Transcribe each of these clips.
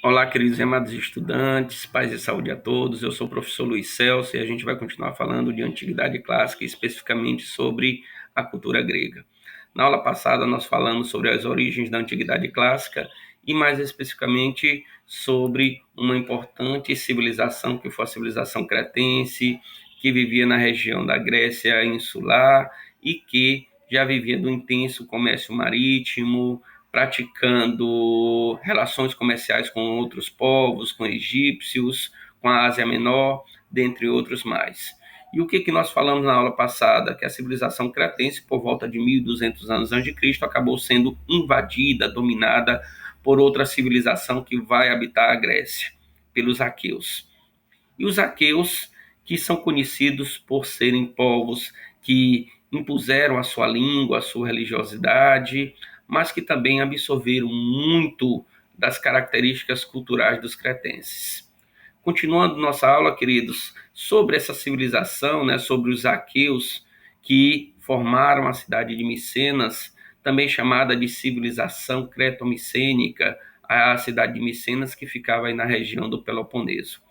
Olá, queridos e amados estudantes, paz e saúde a todos. Eu sou o professor Luiz Celso e a gente vai continuar falando de Antiguidade Clássica, especificamente sobre a cultura grega. Na aula passada, nós falamos sobre as origens da Antiguidade Clássica e, mais especificamente, sobre uma importante civilização que foi a civilização cretense, que vivia na região da Grécia insular e que já vivia do intenso comércio marítimo, praticando relações comerciais com outros povos, com egípcios, com a Ásia Menor, dentre outros mais. E o que nós falamos na aula passada? Que a civilização cretense, por volta de 1200 anos antes de Cristo, acabou sendo invadida, dominada por outra civilização que vai habitar a Grécia, pelos aqueus. E os aqueus, que são conhecidos por serem povos que impuseram a sua língua, a sua religiosidade, mas que também absorveram muito das características culturais dos cretenses. Continuando nossa aula, queridos, sobre essa civilização, né, sobre os aqueus que formaram a cidade de Micenas, também chamada de civilização cretomicênica, a cidade de Micenas que ficava aí na região do Peloponeso.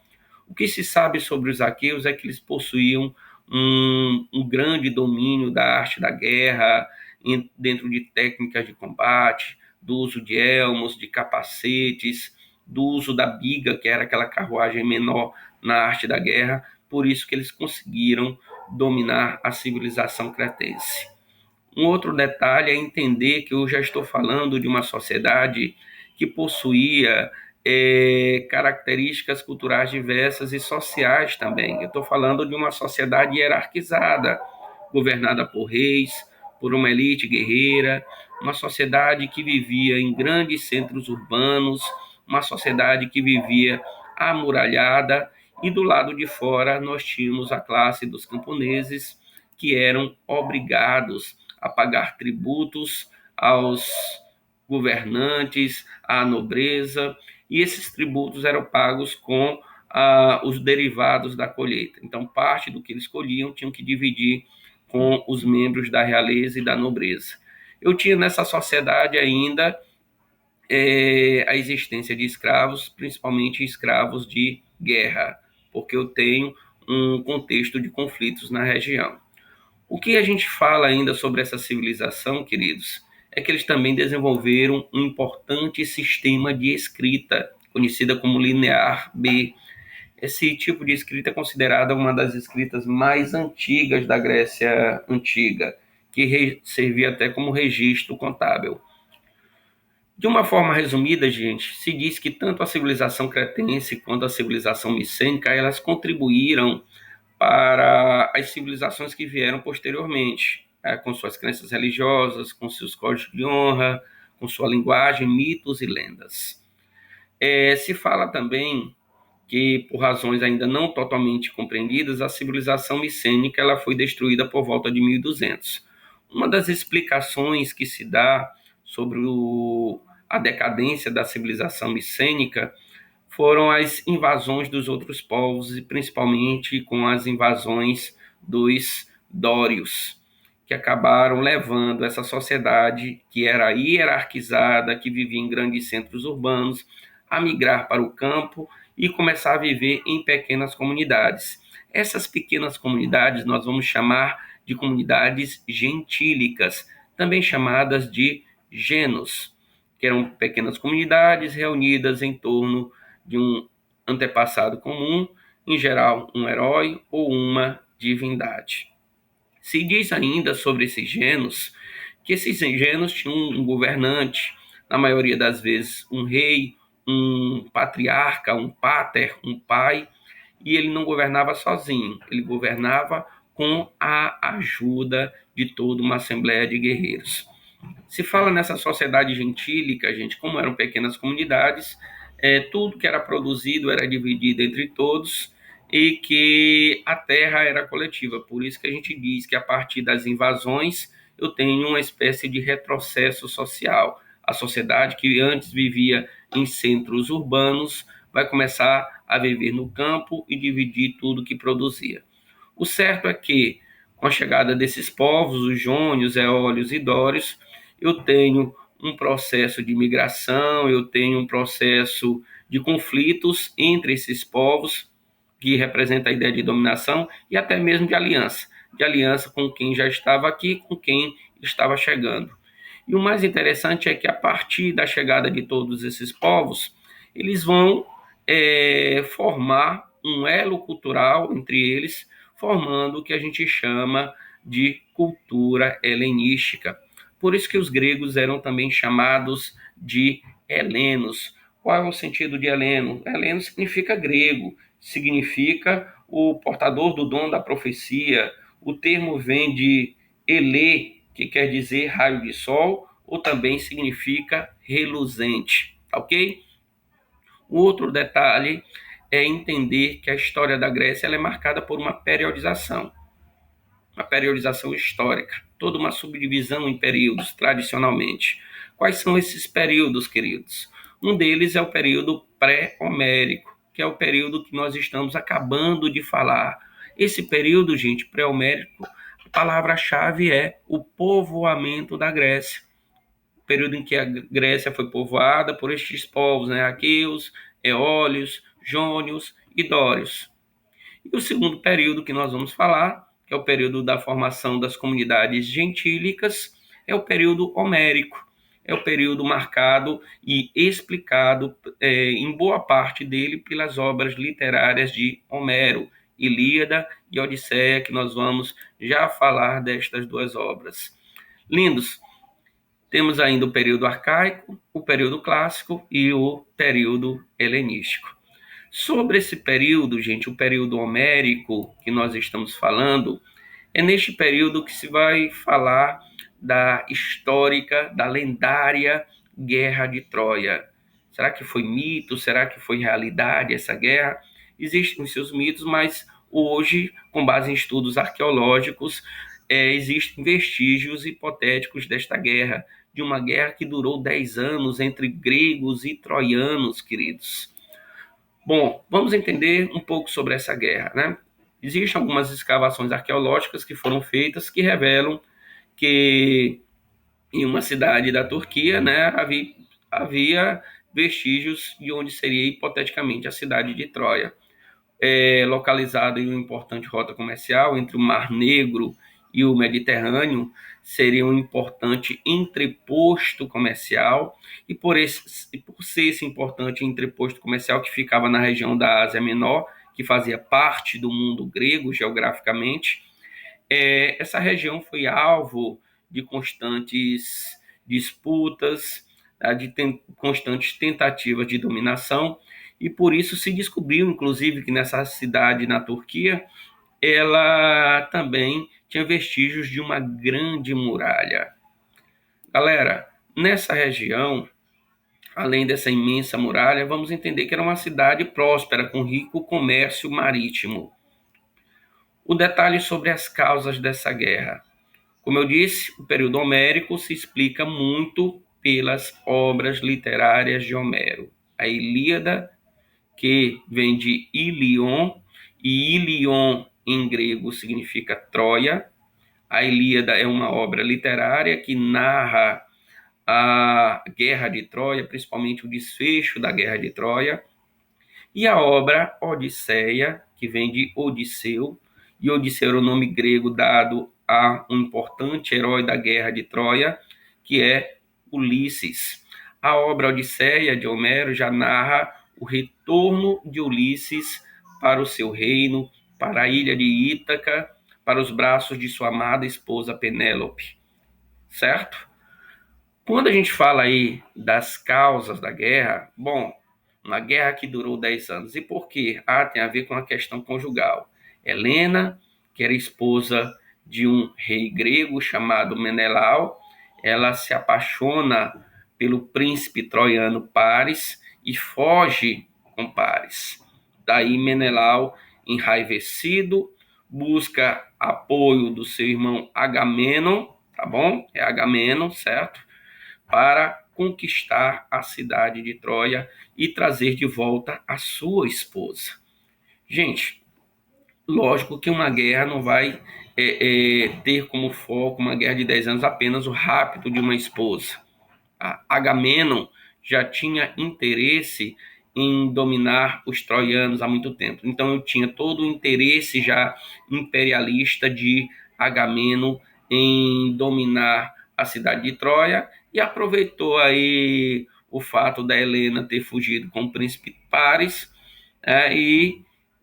O que se sabe sobre os aqueus é que eles possuíam um grande domínio da arte da guerra, dentro de técnicas de combate, do uso de elmos, de capacetes, do uso da biga, que era aquela carruagem menor na arte da guerra, por isso que eles conseguiram dominar a civilização cretense. Um outro detalhe é entender que eu já estou falando de uma sociedade que possuía características culturais diversas e sociais também. Eu estou falando de uma sociedade hierarquizada, governada por reis, por uma elite guerreira, uma sociedade que vivia em grandes centros urbanos, uma sociedade que vivia amuralhada, e do lado de fora nós tínhamos a classe dos camponeses, que eram obrigados a pagar tributos aos governantes, à nobreza, e esses tributos eram pagos com os derivados da colheita. Então, parte do que eles colhiam tinham que dividir com os membros da realeza e da nobreza. Eu tinha nessa sociedade ainda a existência de escravos, principalmente escravos de guerra, porque eu tenho um contexto de conflitos na região. O que a gente fala ainda sobre essa civilização, queridos, é que eles também desenvolveram um importante sistema de escrita, conhecida como linear B. Esse tipo de escrita é considerada uma das escritas mais antigas da Grécia Antiga, que servia até como registro contábil. De uma forma resumida, gente, se diz que tanto a civilização cretense quanto a civilização micênica, elas contribuíram para as civilizações que vieram posteriormente, com suas crenças religiosas, com seus códigos de honra, com sua linguagem, mitos e lendas. Se fala também que, por razões ainda não totalmente compreendidas, a civilização micênica ela foi destruída por volta de 1200. Uma das explicações que se dá sobre a decadência da civilização micênica foram as invasões dos outros povos, e principalmente com as invasões dos dórios, que acabaram levando essa sociedade que era hierarquizada, que vivia em grandes centros urbanos, a migrar para o campo e começar a viver em pequenas comunidades. Essas pequenas comunidades nós vamos chamar de comunidades gentílicas, também chamadas de genos, que eram pequenas comunidades reunidas em torno de um antepassado comum, em geral um herói ou uma divindade. Se diz ainda sobre esses genos que esses genos tinham um governante, na maioria das vezes um rei, um patriarca, um pater, um pai, e ele não governava sozinho, ele governava com a ajuda de toda uma assembleia de guerreiros. Se fala nessa sociedade gentílica, gente, como eram pequenas comunidades, tudo que era produzido era dividido entre todos e que a terra era coletiva. Por isso que a gente diz que a partir das invasões eu tenho uma espécie de retrocesso social. A sociedade que antes vivia em centros urbanos vai começar a viver no campo e dividir tudo que produzia. O certo é que, com a chegada desses povos, os jônios, eólios e dórios, eu tenho um processo de migração, eu tenho um processo de conflitos entre esses povos, que representa a ideia de dominação, e até mesmo de aliança com quem já estava aqui, com quem estava chegando. E o mais interessante é que a partir da chegada de todos esses povos, eles vão formar um elo cultural entre eles, formando o que a gente chama de cultura helenística. Por isso que os gregos eram também chamados de helenos. Qual é o sentido de heleno? Heleno significa grego, significa o portador do dom da profecia. O termo vem de ele, que quer dizer raio de sol, ou também significa reluzente, ok? O outro detalhe é entender que a história da Grécia ela é marcada por uma periodização histórica, toda uma subdivisão em períodos, tradicionalmente. Quais são esses períodos, queridos? Um deles é o período pré-homérico, que é o período que nós estamos acabando de falar. Esse período, gente, pré-homérico, a palavra-chave é o povoamento da Grécia. O período em que a Grécia foi povoada por estes povos, né? Aqueus, eólios, jônios e dórios. E o segundo período que nós vamos falar, que é o período da formação das comunidades gentílicas, é o período homérico. É o período marcado e explicado em boa parte dele pelas obras literárias de Homero, Ilíada e Odisseia, que nós vamos já falar destas duas obras. Lindos, temos ainda o período arcaico, o período clássico e o período helenístico. Sobre esse período, gente, o período homérico que nós estamos falando, é neste período que se vai falar da histórica, da lendária Guerra de Troia. Será que foi mito? Será que foi realidade essa guerra? Existem os seus mitos, mas hoje, com base em estudos arqueológicos, existem vestígios hipotéticos desta guerra, de uma guerra que durou 10 anos entre gregos e troianos, queridos. Bom, vamos entender um pouco sobre essa guerra, né? Existem algumas escavações arqueológicas que foram feitas que revelam que em uma cidade da Turquia, né, havia vestígios de onde seria hipoteticamente a cidade de Troia, localizada em uma importante rota comercial entre o Mar Negro e o Mediterrâneo, seria um importante entreposto comercial, e por ser esse importante entreposto comercial que ficava na região da Ásia Menor, que fazia parte do mundo grego geograficamente, essa região foi alvo de constantes disputas, tá, constantes tentativas de dominação, e por isso se descobriu, inclusive, que nessa cidade na Turquia, ela também tinha vestígios de uma grande muralha. Galera, nessa região, além dessa imensa muralha, vamos entender que era uma cidade próspera, com rico comércio marítimo. O detalhe sobre as causas dessa guerra. Como eu disse, o período homérico se explica muito pelas obras literárias de Homero. A Ilíada, que vem de Ilion, e Ilion em grego significa Troia. A Ilíada é uma obra literária que narra a Guerra de Troia, principalmente o desfecho da Guerra de Troia. E a obra Odisseia, que vem de Odisseu, e Odisseu era o nome grego dado a um importante herói da Guerra de Troia, que é Ulisses. A obra Odisseia de Homero já narra o retorno de Ulisses para o seu reino, para a ilha de Ítaca, para os braços de sua amada esposa Penélope, certo? Quando a gente fala aí das causas da guerra, bom, uma guerra que durou 10 anos. E por quê? Tem a ver com a questão conjugal. Helena, que era esposa de um rei grego chamado Menelau, ela se apaixona pelo príncipe troiano Paris e foge com Paris. Daí Menelau, enraivecido, busca apoio do seu irmão Agamenon, tá bom? É Agamenon, certo? Para conquistar a cidade de Troia e trazer de volta a sua esposa. Gente, lógico que uma guerra não vai ter como foco, uma guerra de 10 anos, apenas o rapto de uma esposa. A Agamenon já tinha interesse em dominar os troianos há muito tempo. Então eu tinha todo o interesse já imperialista de Agamenon em dominar a cidade de Troia e aproveitou aí o fato da Helena ter fugido com o príncipe Paris,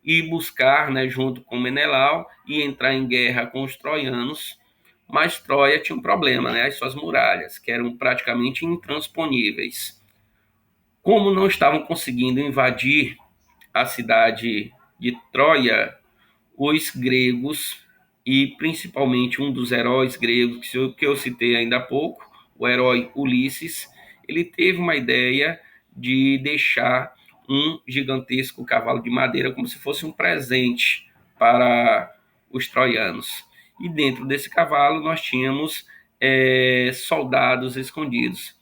e buscar, né, junto com Menelau, e entrar em guerra com os troianos. Mas Troia tinha um problema, né, as suas muralhas, que eram praticamente intransponíveis. Como não estavam conseguindo invadir a cidade de Troia, os gregos, e principalmente um dos heróis gregos que eu citei ainda há pouco, o herói Ulisses, ele teve uma ideia de deixar um gigantesco cavalo de madeira como se fosse um presente para os troianos. E dentro desse cavalo nós tínhamos soldados escondidos.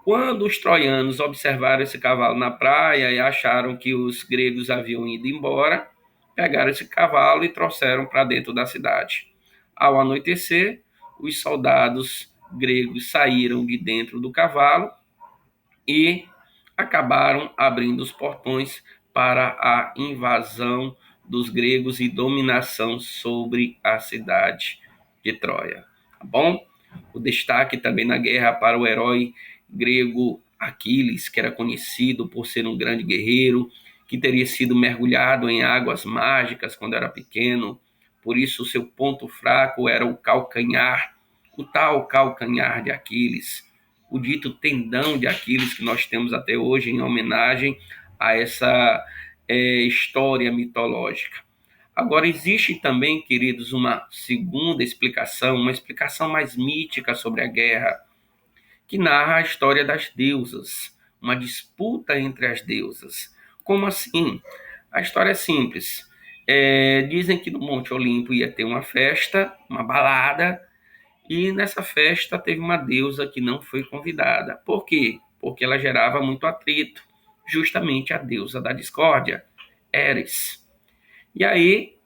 Quando os troianos observaram esse cavalo na praia e acharam que os gregos haviam ido embora, pegaram esse cavalo e trouxeram para dentro da cidade. Ao anoitecer, os soldados gregos saíram de dentro do cavalo e acabaram abrindo os portões para a invasão dos gregos e dominação sobre a cidade de Troia. Tá bom? O destaque também na guerra para o herói grego Aquiles, que era conhecido por ser um grande guerreiro, que teria sido mergulhado em águas mágicas quando era pequeno. Por isso, seu ponto fraco era o calcanhar, o tal calcanhar de Aquiles, o dito tendão de Aquiles que nós temos até hoje em homenagem a essa história mitológica. Agora, existe também, queridos, uma segunda explicação, uma explicação mais mítica sobre a guerra, que narra a história das deusas, uma disputa entre as deusas. Como assim? A história é simples. Dizem que no Monte Olimpo ia ter uma festa, uma balada, e nessa festa teve uma deusa que não foi convidada. Por quê? Porque ela gerava muito atrito, justamente a deusa da discórdia, Eris. E aí,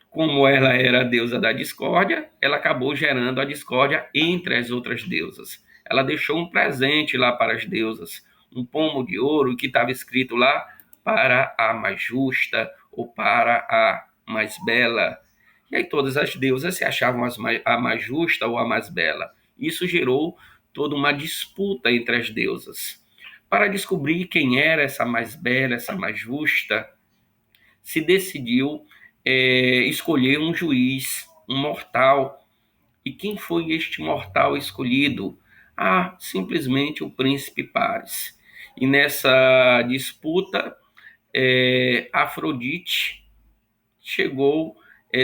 como ela era a deusa da discórdia, ela acabou gerando a discórdia entre as outras deusas. Ela deixou um presente lá para as deusas, um pomo de ouro que estava escrito lá para a mais justa ou para a mais bela. E aí todas as deusas se achavam a mais justa ou a mais bela. Isso gerou toda uma disputa entre as deusas. Para descobrir quem era essa mais bela, essa mais justa, se decidiu escolher um juiz, um mortal. E quem foi este mortal escolhido? Simplesmente o príncipe Paris. E nessa disputa, Afrodite chegou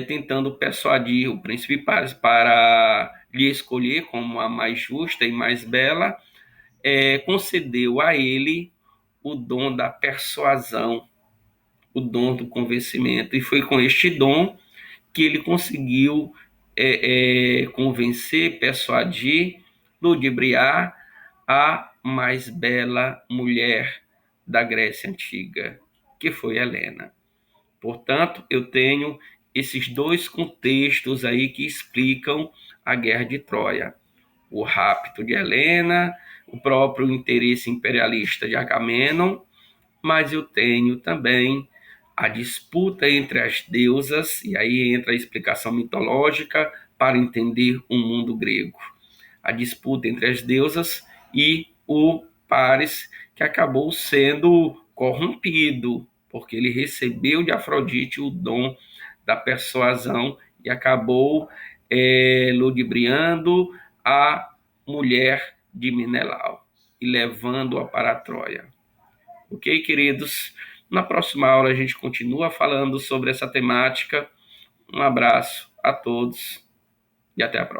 tentando persuadir o príncipe Paris para lhe escolher como a mais justa e mais bela, concedeu a ele o dom da persuasão, o dom do convencimento. E foi com este dom que ele conseguiu convencer, persuadir, ludibriar a mais bela mulher da Grécia Antiga, que foi Helena. Portanto, eu tenho esses dois contextos aí que explicam a Guerra de Troia. O rapto de Helena, o próprio interesse imperialista de Agamenon, mas eu tenho também a disputa entre as deusas, e aí entra a explicação mitológica para entender o mundo grego. A disputa entre as deusas e o Paris, que acabou sendo corrompido, porque ele recebeu de Afrodite o dom da persuasão e acabou ludibriando a mulher de Menelau e levando-a para Troia. Ok, queridos? Na próxima aula a gente continua falando sobre essa temática. Um abraço a todos e até a próxima.